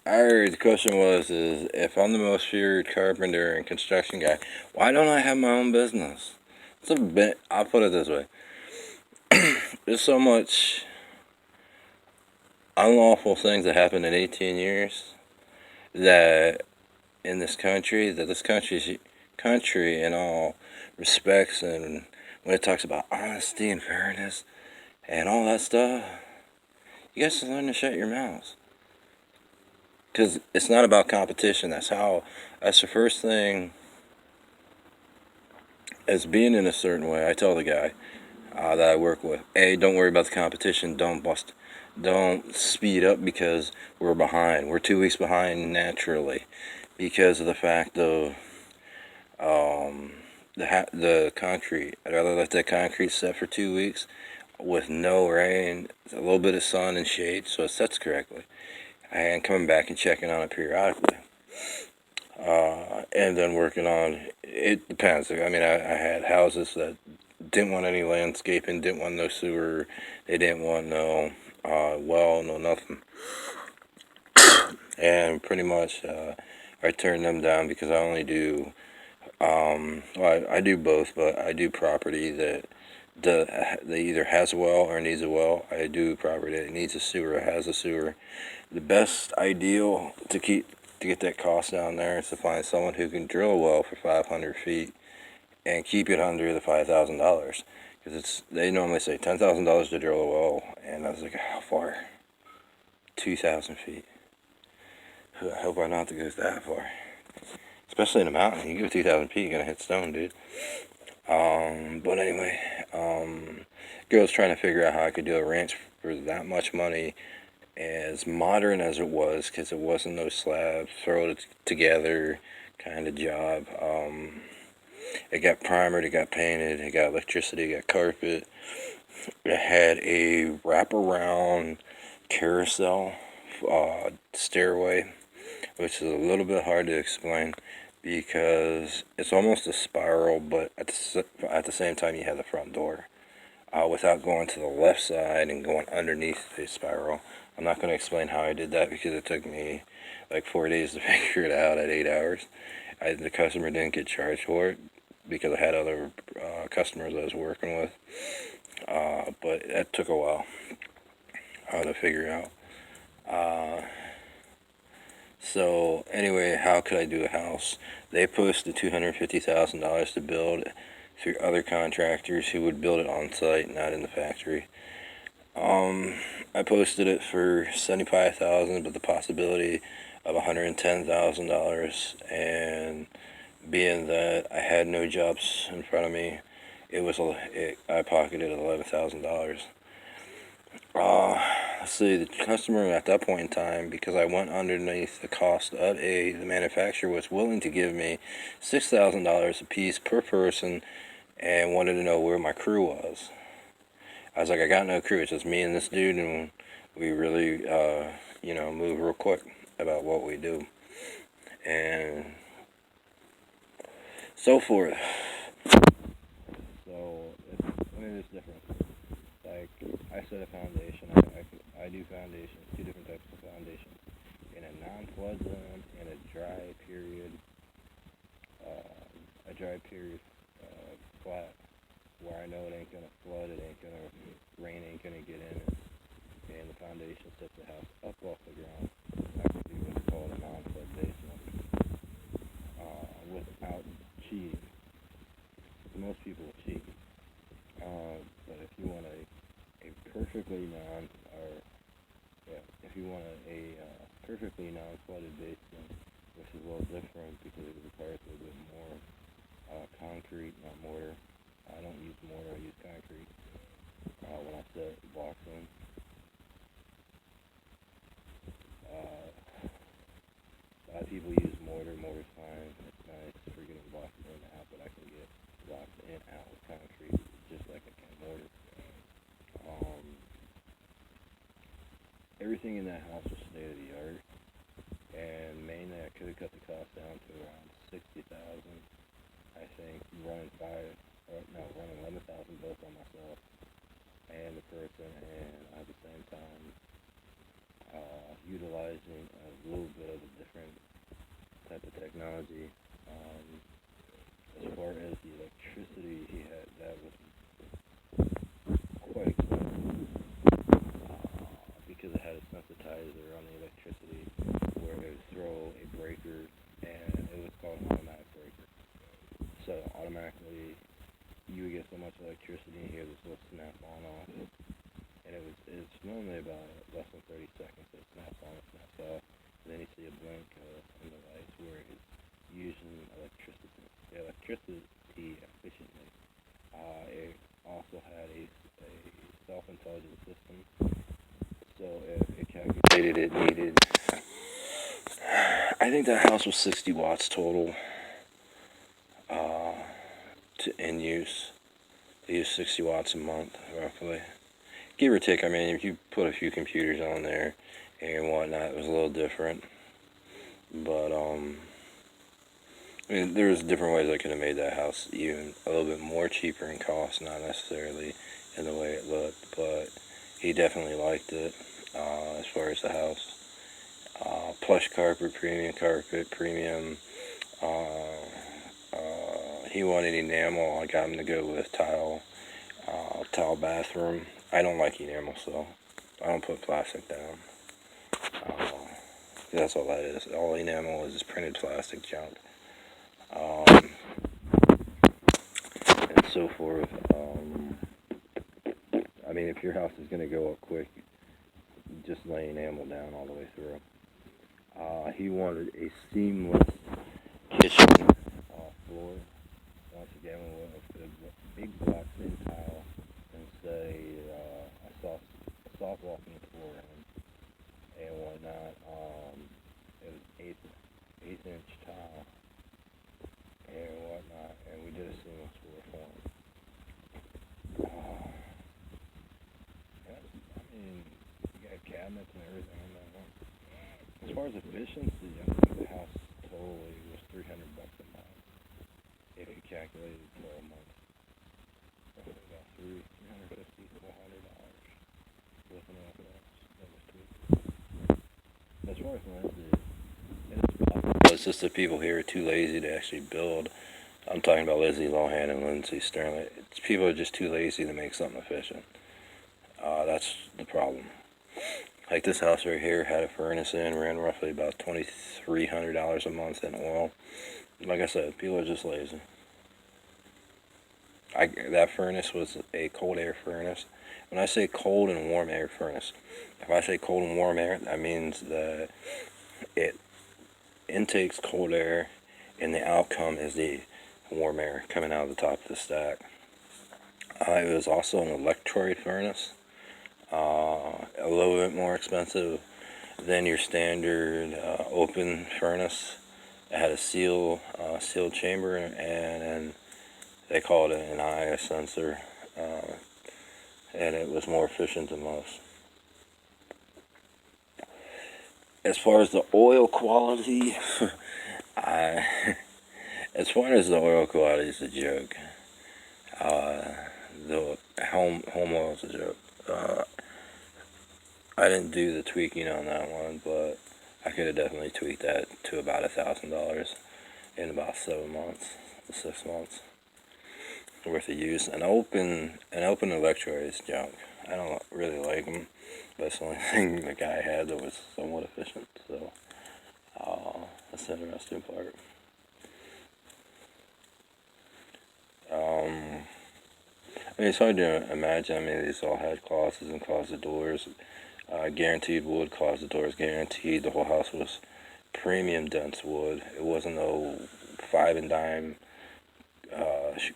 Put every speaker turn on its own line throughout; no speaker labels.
I heard the question is if I'm the most feared carpenter and construction guy, why don't I have my own business? It's a bit. I'll put it this way: there's so much unlawful things that happened in 18 years that in this country, that this country in all respects, and when it talks about honesty and fairness and all that stuff, you guys learn to shut your mouths. Because it's not about competition. That's the first thing. As being in a certain way, I tell the guy that I work with, hey, don't worry about the competition. Don't speed up because we're behind. We're 2 weeks behind naturally because of the fact of the concrete. I'd rather let that concrete set for 2 weeks with no rain, a little bit of sun and shade, so it sets correctly, and coming back and checking on it periodically. And then working on it depends. I mean, I had houses that didn't want any landscaping, didn't want no sewer, they didn't want no well, no nothing, and pretty much I turned them down because I only do well, I do both, but I do property that either has a well or needs a well. I do property that needs a sewer or has a sewer. The best ideal to get that cost down there is to find someone who can drill a well for 500 feet and keep it under the $5,000. Because they normally say $10,000 to drill a well, and I was like, how far? 2,000 feet. I hope I don't have to go that far. Especially in the mountain, you go 2,000 feet, you're gonna hit stone, dude. But anyway, girl's trying to figure out how I could do a ranch for that much money, as modern as it was, because it wasn't no slabs, throw it together kind of job. It got primered, it got painted, it got electricity, it got carpet. It had a wraparound carousel stairway, which is a little bit hard to explain because it's almost a spiral, but at the same time you have the front door. Without going to the left side and going underneath the spiral. I'm not going to explain how I did that because it took me like 4 days to figure it out at 8 hours. The customer didn't get charged for it because I had other customers I was working with. But that took a while to figure out. So anyway, how could I do a house? They posted $250,000 to build through other contractors who would build it on site, not in the factory. I posted it for $75,000, but the possibility of $110,000, and being that I had no jobs in front of me, I pocketed $11,000. Let's see, the customer at that point in time, because I went underneath the cost of the manufacturer was willing to give me $6,000 a piece per person and wanted to know where my crew was. I was like, I got no crew, it's just me and this dude, and we really, move real quick about what we do. And so forth. So, it's different. Like, I set a foundation. I do foundations, two different types of foundations. In a non-flood zone and a dry period flat, where I know it ain't gonna flood, rain ain't gonna get in it, and the foundation sets the house up off the ground. I can do what's called a non-flood basement without cheating. Most people cheat, but if you want a perfectly non, or yeah, if you want a perfectly non-flooded basement, which is a little different because it requires a little bit more concrete, not mortar. I don't use mortar, I use concrete when I set blocks in. A lot of people use mortar. Mortar's fine. It's nice for getting blocks in and out, but I can get blocks in and out with concrete just like I can mortar. Everything in that house was state of the art, and mainly I could have cut the cost down to around $60,000. I think running 11,000 both on myself and the person, and at the same time utilizing a little bit of a different type of technology. As far as the electricity he had, that was quite expensive because it had a sensitizer on the electricity where it would throw a breaker, and it was called an automatic breaker. So automatically you would get so much electricity and hear this little snap on off, and it's normally about less than 30 seconds. So it snaps on, it snaps off, and then you see a blink in the lights where it's using electricity efficiently. It also had a self-intelligent system, so if it calculated it needed, I think that house was 60 watts total uh, in use. They use 60 watts a month, roughly. Give or take, I mean, if you put a few computers on there and whatnot, it was a little different. But, I mean, there's different ways I could have made that house even a little bit more cheaper in cost, not necessarily in the way it looked, but he definitely liked it as far as the house. Plush carpet, premium. Uh, he wanted enamel. I got him to go with tile bathroom. I don't like enamel, so I don't put plastic down. Uh, that's all that is. All enamel is printed plastic junk. Um, and so forth. I mean, if your house is going to go up quick, just lay enamel down all the way through. He wanted a seamless kitchen floor. Once again, we went with the big block thin tile and say a soft walking floor and whatnot. It was eighth inch tile and whatnot, and we did a seamless floor for him. I mean, you got cabinets and everything in that one. As far as efficiency, I think the house totally was $300 a month if you calculated 12 months. Roughly about $350 to $400 looking at that was tweaked. As far as Lindsay, it's possible. It's just that people here are too lazy to actually build. I'm talking about Lindsay Lohan and Lindsay Sterling. People are just too lazy to make something efficient. That's the problem. Like this house right here had a furnace in, ran roughly about $2,300 a month in oil. Like I said, people are just lazy. That furnace was a cold air furnace. When I say cold and warm air furnace, if I say cold and warm air, that means that it intakes cold air and the outcome is the warm air coming out of the top of the stack. It was also an electroid furnace, a little bit more expensive than your standard open furnace. It had a sealed chamber, and they called it an IS sensor, and it was more efficient than most. As far as the oil quality, as far as the oil quality is a joke. The home oil is a joke. I didn't do the tweaking on that one, but I could have definitely tweaked that to about $1,000 in about 7 months to 6 months worth of use. An open electrode is junk. I don't really like them. That's the only thing the guy had that was somewhat efficient. So that's the interesting part. I mean, it's hard to imagine. I mean, these all had closets and closet doors. Guaranteed wood closet doors, guaranteed. The whole house was premium dense wood. It wasn't no five and dime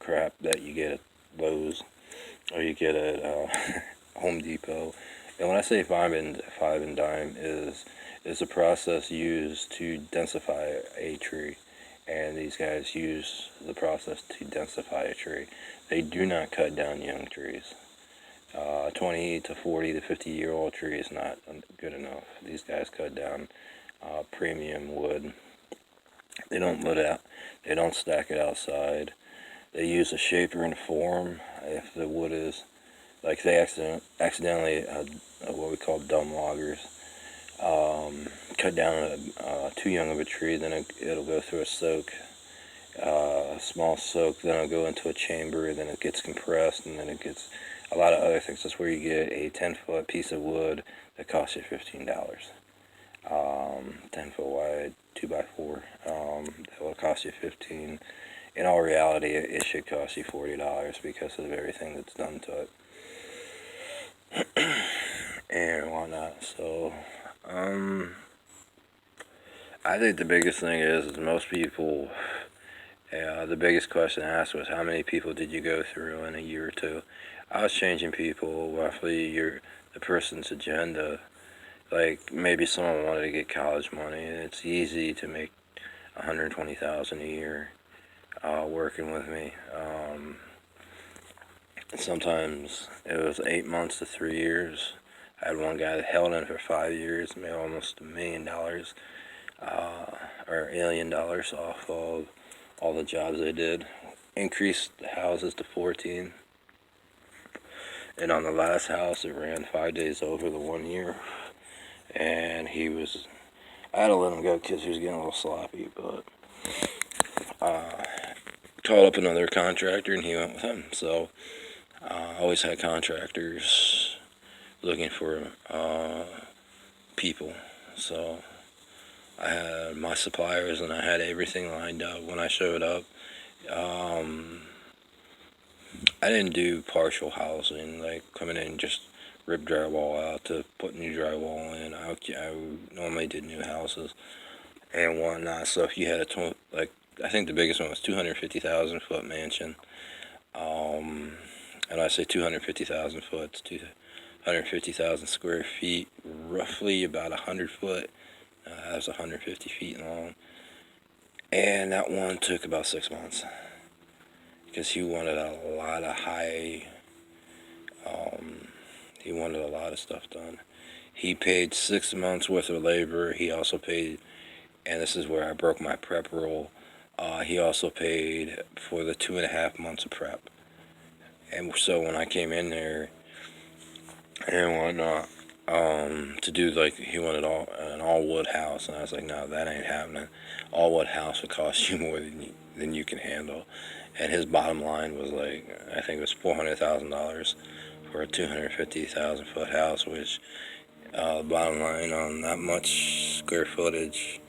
crap that you get at Lowe's or you get at Home Depot. And when I say five and dime is a process used to densify a tree, and these guys use the process to densify a tree. They do not cut down young trees. 20 to 40 to 50-year-old tree is not good enough. These guys cut down premium wood. They don't let out. They don't stack it outside. They use a shaper and form if the wood is like they accidentally what we call dumb loggers. cut down too young of a tree, then it'll go through a soak, small soak, then it'll go into a chamber, then it gets compressed, and then it gets a lot of other things. That's where you get a 10-foot piece of wood that costs you $15. 10-foot wide, 2x4, that will cost you 15. In all reality, it should cost you $40 because of everything that's done to it and whatnot. So, I think the biggest thing is most people. The biggest question asked was how many people did you go through in a year or two. I was changing people roughly the person's agenda. Like maybe someone wanted to get college money, and it's easy to make $120,000 a year working with me. Sometimes it was 8 months to 3 years. I had one guy that held in for 5 years, made almost $1 million or $1 million off of all the jobs they did. Increased the houses to 14. And on the last house, it ran 5 days over the 1 year. And I had to let him go because he was getting a little sloppy, but called up another contractor and he went with him. So I always had contractors looking for people. So I had my suppliers and I had everything lined up when I showed up. I didn't do partial housing, like coming in and just rip drywall out to put new drywall in. I normally did new houses and whatnot. So if you had I think the biggest one was 250,000 foot mansion. And I say 250,000 foot, it's 250,000 square feet, roughly about 100 foot. That was 150 feet long. And that one took about 6 months because he wanted a lot of he wanted a lot of stuff done. He paid 6 months worth of labor. He also paid, and this is where I broke my prep rule, he also paid for the 2.5 months of prep. And so when I came in there and whatnot, to do he wanted an all wood house, and I was like, no, that ain't happening. All wood house would cost you more than you can handle. And his bottom line was I think it was $400,000 for a 250,000 foot house, which bottom line on that much square footage,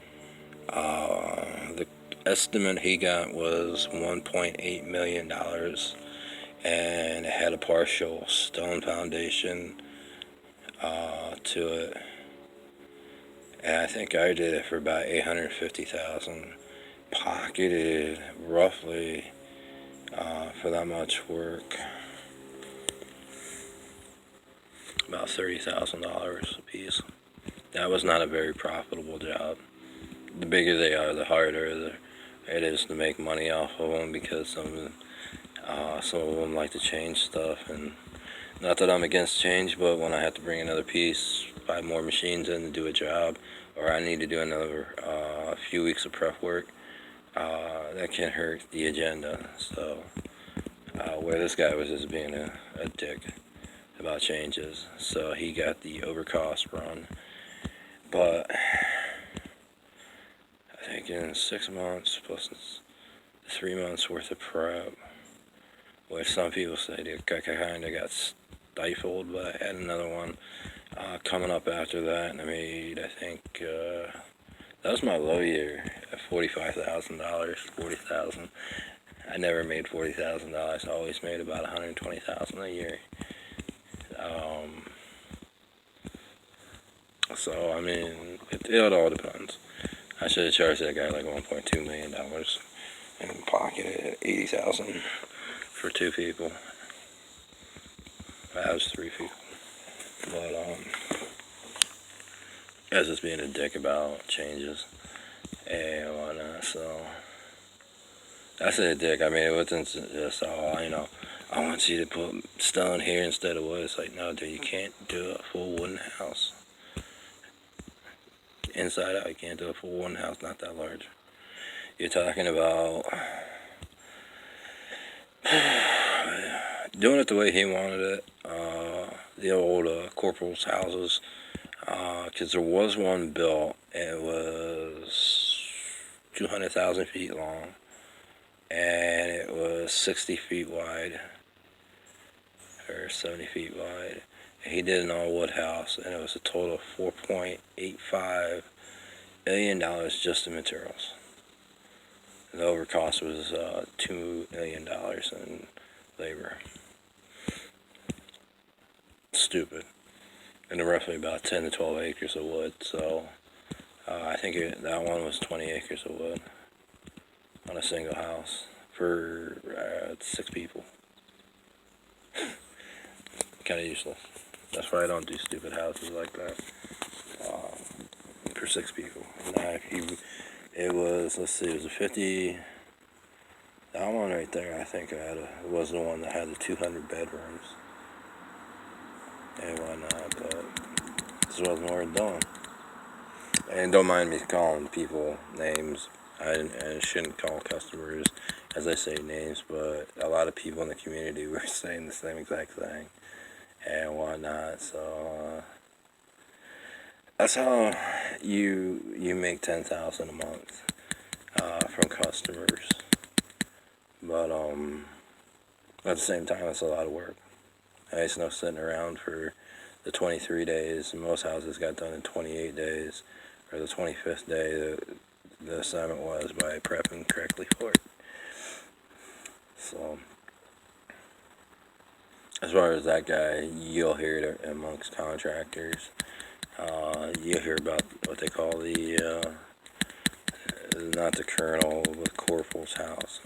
the estimate he got was $1.8 million, and it had a partial stone foundation to it. And I think I did it for about $850,000, pocketed roughly for that much work about $30,000 a piece. That was not a very profitable job. The bigger they are, the harder it is to make money off of them, because some of them like to change stuff. And not that I'm against change, but when I have to bring another piece, 5 more machines in to do a job, or I need to do another few weeks of prep work, that can hurt the agenda. So where this guy was just being a dick about changes, so he got the overcost run. But I think in 6 months plus 3 months worth of prep, which some people say they kind of got stifled, but I had another one coming up after that, and I made, I think, that was my low year at $45,000, $40,000. I never made $40,000. I always made about $120,000 a year. So I mean, it all depends. I should have charged that guy like $1.2 million and pocketed $80,000 for 2 people. That was 3 people. But I was just being a dick about changes and whatnot. So I said dick. I mean, it wasn't just I want you to put stone here instead of wood. It's like, no, dude, you can't do a full wooden house. Inside out, you can't do a full wooden house, not that large. You're talking about doing it the way he wanted it. The old corporal's houses, Because there was one built, it was 200,000 feet long, and it was 60 feet wide, or 70 feet wide. And he did an all-wood house, and it was a total of $4.85 million just in materials. The over cost was $2 million in labor. Stupid. And roughly about 10 to 12 acres of wood. So I think that one was 20 acres of wood on a single house for 6 people. Kind of useless. That's why I don't do stupid houses like that for 6 people. Now, it was, let's see, it was a 50. That one right there, I think was the one that had the 200 bedrooms and whatnot, but this wasn't worth doing. And don't mind me calling people names. I shouldn't call customers, as I say, names, but a lot of people in the community were saying the same exact thing and whatnot. So that's how you make 10,000 a month from customers. But at the same time, it's a lot of work. It's no sitting around for the 23 days. Most houses got done in 28 days, or the 25th day. The assignment was by prepping correctly for it. So, as far as that guy, you'll hear it amongst contractors. You'll hear about what they call not the colonel, the corporal's house.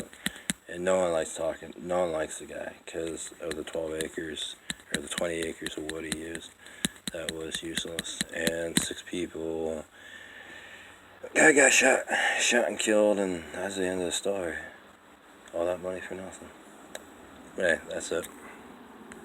And no one likes talking, no one likes the guy because of the 12 acres, or the 20 acres of wood he used. That was useless. And 6 people, guy got shot and killed, and that's the end of the story. All that money for nothing. Hey, that's it.